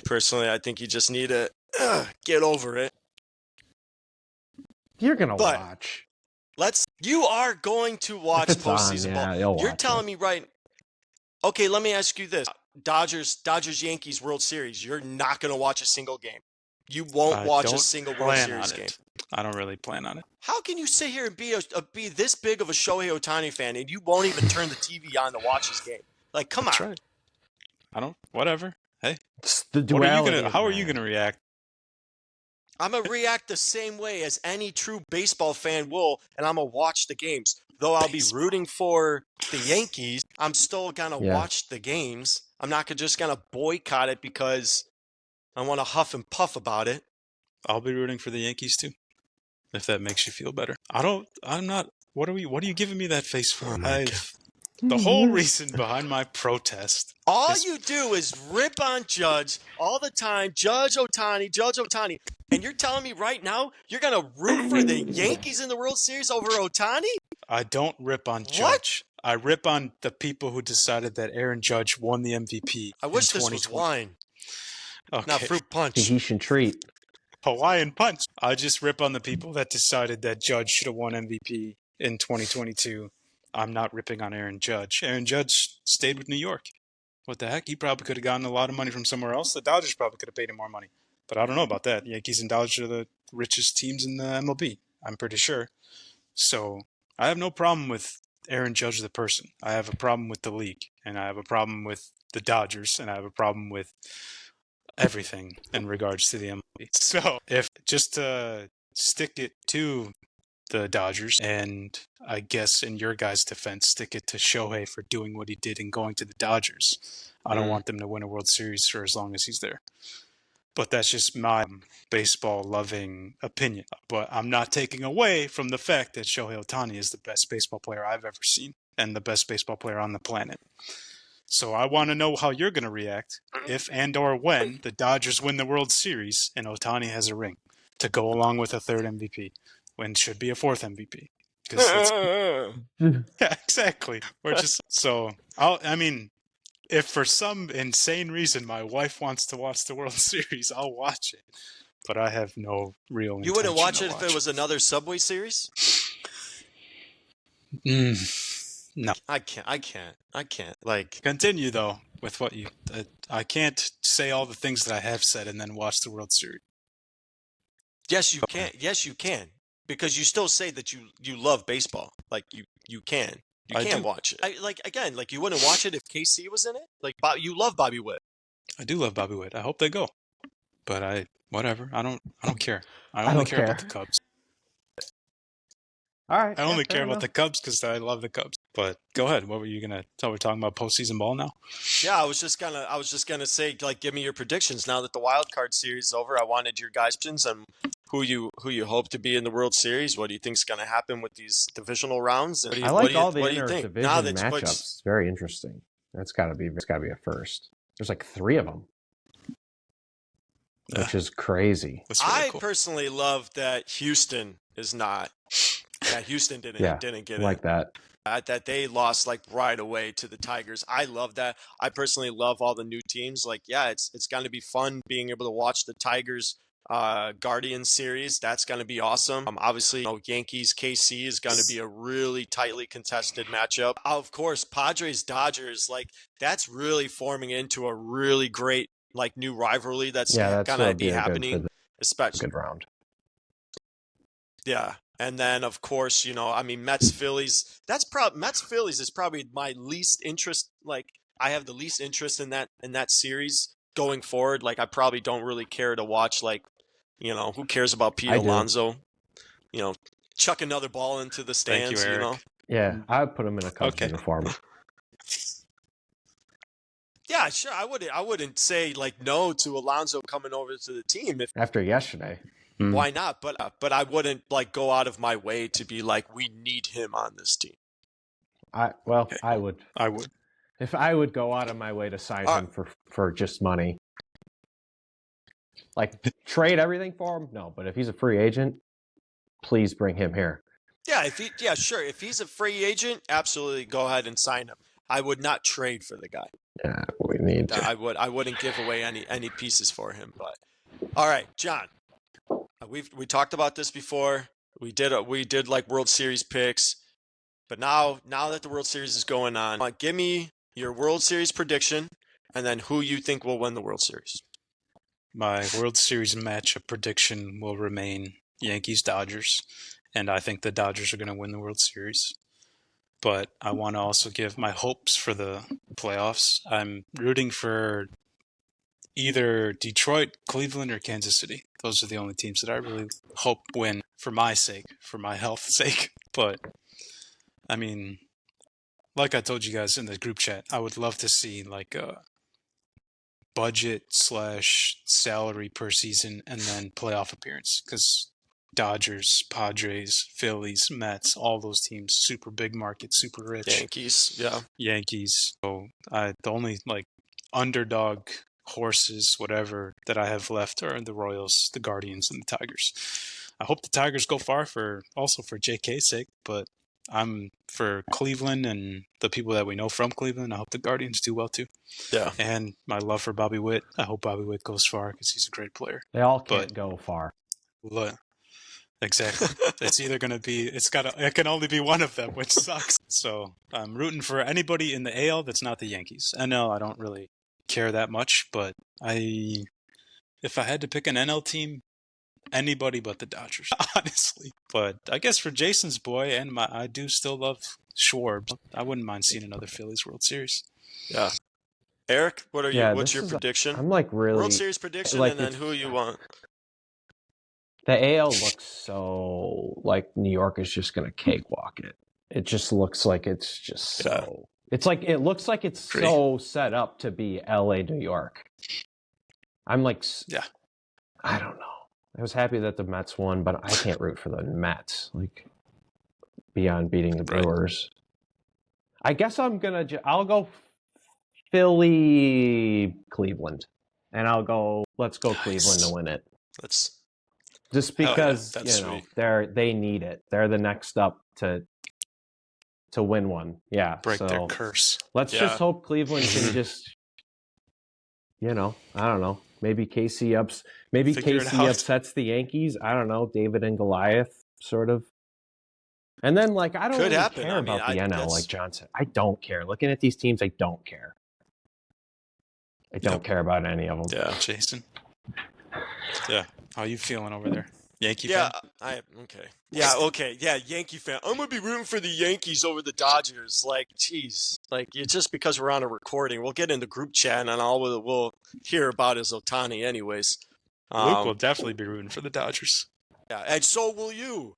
Personally, I think you just need to get over it. You're gonna But- watch. You are going to watch If it's on, postseason yeah, ball. you'll You're watch telling it. me right. Okay, let me ask you this. Dodgers Yankees World Series. You're not going to watch a single game. You won't I watch a don't single World plan Series on game. it. I don't really plan on it. How can you sit here and be this big of a Shohei Ohtani fan and you won't even turn the TV on to watch his game? Like, come That's on. right. I don't. Whatever. Hey, It's the what are you duality gonna? of How are you man. gonna react? I'm going to react the same way as any true baseball fan will, and I'm going to watch the games. Though I'll be rooting for the Yankees, I'm still going to Yeah. watch the games. I'm not just going to boycott it because I want to huff and puff about it. I'll be rooting for the Yankees too, if that makes you feel better. I'm not. What are you giving me that face for? Oh my The whole reason behind my protest. All is- you do is rip on Judge all the time. Judge Ohtani. And you're telling me right now you're going to root for the Yankees in the World Series over Ohtani? I don't rip on What? Judge. I rip on the people who decided that Aaron Judge won the MVP. I wish in this was 2020. wine, Okay. not fruit punch. Tahitian treat. Hawaiian punch. I just rip on the people that decided that Judge should have won MVP in 2022. I'm not ripping on Aaron Judge. Aaron Judge stayed with New York. What the heck? He probably could have gotten a lot of money from somewhere else. The Dodgers probably could have paid him more money. But I don't know about that. Yankees and Dodgers are the richest teams in the MLB. I'm pretty sure. So I have no problem with Aaron Judge the person. I have a problem with the league. And I have a problem with the Dodgers. And I have a problem with everything in regards to the MLB. So if just to stick it to the Dodgers, and I guess in your guys' defense, stick it to Shohei for doing what he did and going to the Dodgers. I don't want them to win a World Series for as long as he's there. But that's just my baseball-loving opinion. But I'm not taking away from the fact that Shohei Ohtani is the best baseball player I've ever seen and the best baseball player on the planet. So I want to know how you're going to react if and or when the Dodgers win the World Series and Ohtani has a ring to go along with a third MVP, when should be a fourth MVP. 'Cause yeah, exactly. We're just so. If for some insane reason my wife wants to watch the World Series, I'll watch it. But I have no real. You wouldn't watch intention it to if it was another Subway Series? No. I can't. Like, Continue though with what you. I can't say all the things that I have said and then watch the World Series. yes, you can. Yes, you can. Because you still say that you love baseball. Like, you can. You I can do. watch it. You wouldn't watch it if KC was in it? Like, you love Bobby Witt. I do love Bobby Witt. I hope they go, but whatever. I don't care. I I only don't care about care. the Cubs. All right. I only fair care about enough. the Cubs because I love the Cubs. But go ahead. What were you gonna tell? We're talking about postseason ball now. Yeah, I was just gonna say, like, give me your predictions now that the wild card series is over. I wanted your guys' predictions on who you hope to be in the World Series. What do you think's gonna happen with these divisional rounds? And I like all the what do you think? inter-division Now that matchups. It's very interesting. It's got to be a first. There's like 3 of them, which is crazy. That's really I cool. personally love that Houston is not Yeah, Houston Yeah, didn't get like it. that. That they lost like right away to the Tigers. I love that. I personally love all the new teams. Like, yeah, it's going to be fun being able to watch the Tigers Guardians series. That's going to be awesome. Obviously, Yankees KC is going to be a really tightly contested matchup. Of course, Padres Dodgers, like that's really forming into a really great like new rivalry that's Yeah, going to be happening, especially good round. yeah. And then of course, I mean Mets Phillies. Mets Phillies is probably my least interest. Like I have the least interest in that series going forward. Like I probably don't really care to watch like, who cares about Pete I do. Alonso? Chuck another ball into the Thank you, stands, Eric. Yeah, I would put him in a Cubs Okay. uniform. Yeah, sure. I wouldn't say like no to Alonso coming over to the team if After yesterday. why not? But I wouldn't like go out of my way to be like we need him on this team. I would. I would. If I would go out of my way to sign him for just money. Like trade everything for him? No, but if he's a free agent, please bring him here. Yeah, sure. If he's a free agent, absolutely go ahead and sign him. I would not trade for the guy. Yeah, we need to. I wouldn't give away any pieces for him. But all right, John. We talked about this before. We did like World Series picks. But now that the World Series is going on, give me your World Series prediction and then who you think will win the World Series. My World Series matchup prediction will remain Yankees-Dodgers, and I think the Dodgers are going to win the World Series. But I want to also give my hopes for the playoffs. I'm rooting for either Detroit, Cleveland, or Kansas City. Those are the only teams that I really hope win for my sake, for my health's sake. But, I mean, like I told you guys in the group chat, I would love to see like a budget/salary per season and then playoff appearance, because Dodgers, Padres, Phillies, Mets, all those teams, super big market, super rich. Yankees. So the only like underdog horses, whatever, that I have left are the Royals, the Guardians, and the Tigers. I hope the Tigers go far for JK's sake, but I'm for Cleveland and the people that we know from Cleveland. I hope the Guardians do well too. Yeah. And my love for Bobby Witt. I hope Bobby Witt goes far because he's a great player. They all can't go far. Exactly. It's either going to be, it can only be one of them, which sucks. So I'm rooting for anybody in the AL that's not the Yankees. NL, I don't really care that much, but if I had to pick an NL team, anybody but the Dodgers, honestly. But I guess for Jason's boy and I do still love Schwarber. I wouldn't mind seeing another Phillies World Series. Yeah. Eric, what are you? What's your prediction? I'm like really World Series prediction, like, and then who you want. The AL looks so like New York is just going to cakewalk it. It just looks like it's just so. It's like it looks like it's so set up to be LA, New York. I'm like, I don't know. I was happy that the Mets won, but I can't root for the Mets. Like beyond beating the Brewers. I guess I'll go Philly, Cleveland, and let's go Cleveland to win it. Just because they need it. They're the next up to win one. Yeah. Break their curse. Let's just hope Cleveland can just I don't know. Maybe KC upsets the Yankees. I don't know. David and Goliath sort of. And then I don't really care about the NL, like John said. I don't care. Looking at these teams, I don't care. I don't care about any of them. Yeah, Jason. Yeah. How are you feeling over there? Yankee fan? Okay. Yeah, okay. Yeah, Yankee fan. I'm going to be rooting for the Yankees over the Dodgers. Like, geez. Like, just because we're on a recording, we'll get in the group chat and all we'll hear about is Ohtani anyways. Luke will definitely be rooting for the Dodgers. Yeah, and so will you.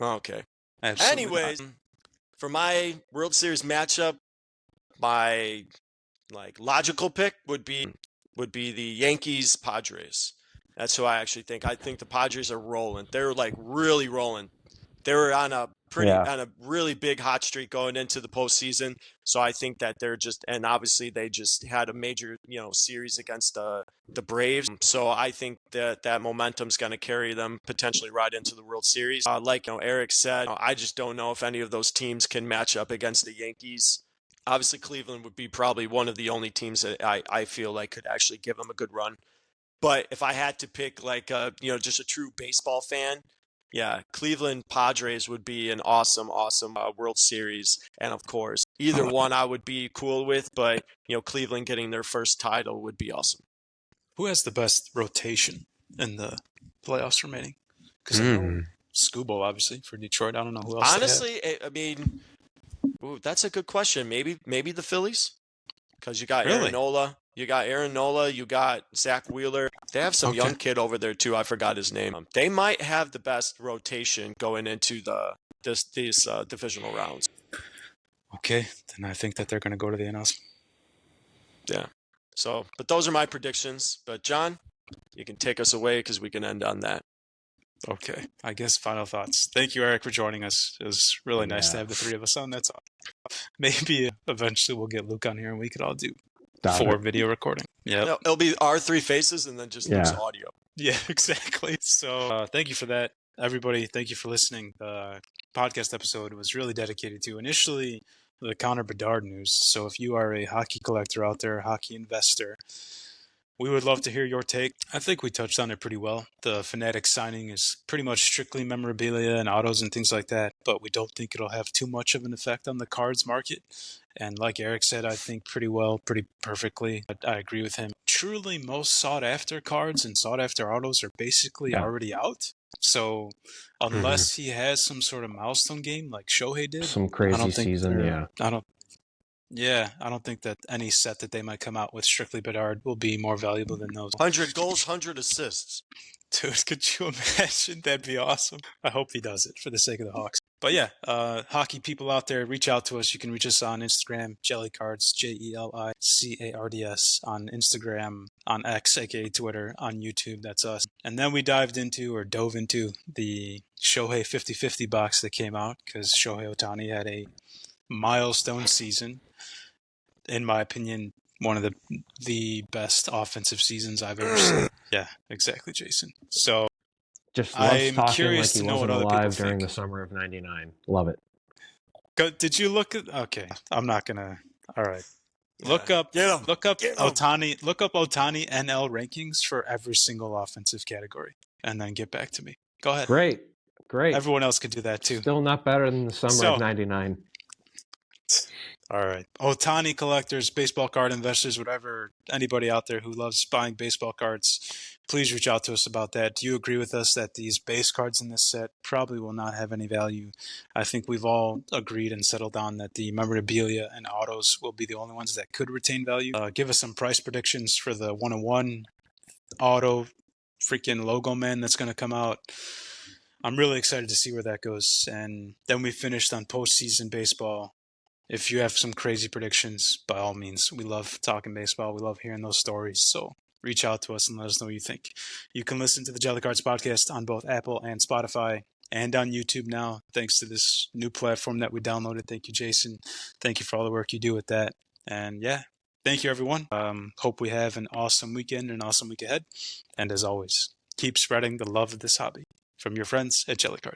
Okay. Absolutely. Anyways, for my World Series matchup, my logical pick would be the Yankees Padres. That's who I actually think. I think the Padres are rolling. They're really rolling. They were on a Yeah. on a really big hot streak going into the postseason. So I think that they're just, and obviously they just had a major, series against the Braves. So I think that momentum's going to carry them potentially right into the World Series. Like Eric said, I just don't know if any of those teams can match up against the Yankees. Obviously, Cleveland would be probably one of the only teams that I feel like could actually give them a good run. But if I had to pick just a true baseball fan, yeah, Cleveland Padres would be an awesome World Series. And of course, either one I would be cool with, but Cleveland getting their first title would be awesome. Who has the best rotation in the playoffs remaining? Because I know Scoobo, obviously, for Detroit. I don't know who else. Honestly, I mean, that's a good question. Maybe the Phillies, because you got Really? Aaron Nola. You got Zach Wheeler. They have some young kid over there too. I forgot his name. They might have the best rotation going into these divisional rounds. Okay, then I think that they're going to go to the NLs. Yeah. So, but those are my predictions. But John, you can take us away because we can end on that. Okay, I guess final thoughts. Thank you, Eric, for joining us. It was really nice to have the three of us on. That's all. Maybe eventually we'll get Luke on here and we could all do 4 video recording. Yeah, it'll be our 3 faces and then just Luke's audio. Yeah, exactly. So thank you for that, everybody. Thank you for listening. The podcast episode was really dedicated to initially the Connor Bedard news. So if you are a hockey collector out there, a hockey investor, we would love to hear your take. I think we touched on it pretty well. The Fanatics signing is pretty much strictly memorabilia and autos and things like that, but we don't think it'll have too much of an effect on the cards market. And like Eric said, I think pretty perfectly. I agree with him. Truly, most sought-after cards and sought-after autos are basically already out. So unless he has some sort of milestone game like Shohei did, some crazy season, I don't think that any set that they might come out with strictly Bedard will be more valuable than those. 100 goals, 100 assists. Dude, could you imagine? That'd be awesome. I hope he does it for the sake of the Hawks. But yeah, hockey people out there, reach out to us. You can reach us on Instagram, JELICards, JELICARDS, on Instagram, on X, aka Twitter, on YouTube. That's us. And then we dove into the Shohei 50-50 box that came out because Shohei Ohtani had a milestone season. In my opinion, one of the best offensive seasons I've ever seen. Yeah, exactly, Jason. So just loves talking curious like he to know wasn't what alive during the summer of '99. Love it. Did you look at? Okay, I'm not gonna. All right, look up Ohtani. Look up Ohtani NL rankings for every single offensive category, and then get back to me. Go ahead. Great. Everyone else could do that too. Still not better than the summer of '99. All right. Ohtani collectors, baseball card investors, whatever, anybody out there who loves buying baseball cards, please reach out to us about that. Do you agree with us that these base cards in this set probably will not have any value? I think we've all agreed and settled on that the memorabilia and autos will be the only ones that could retain value. Give us some price predictions for the 101 auto freaking logo man that's going to come out. I'm really excited to see where that goes. And then we finished on postseason baseball. If you have some crazy predictions, by all means, we love talking baseball. We love hearing those stories. So reach out to us and let us know what you think. You can listen to the Jelly Cards podcast on both Apple and Spotify and on YouTube now, thanks to this new platform that we downloaded. Thank you, Jason. Thank you for all the work you do with that. And yeah, thank you, everyone. Hope we have an awesome weekend and an awesome week ahead. And as always, keep spreading the love of this hobby from your friends at Jelly Cards.